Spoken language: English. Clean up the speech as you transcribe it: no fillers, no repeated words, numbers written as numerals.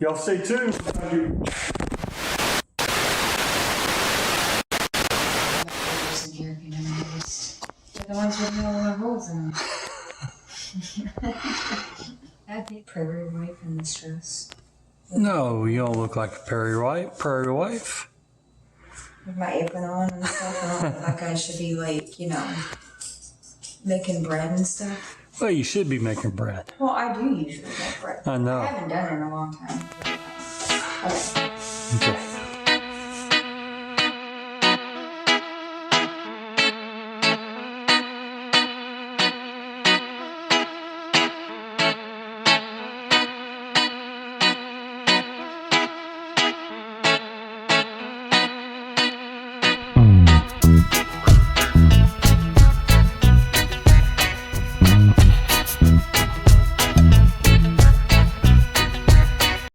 Y'all stay tuned. In here, if you never noticed. They're the ones with no holes in them. I'd be prairie wife in this dress. No, you don't look like a prairie wife. With my apron on and stuff. I don't look like I should be like, you know, making bread and stuff. Well, you should be making bread. Well, I do usually make bread. I know. I haven't done it in a long time. Okay. Okay.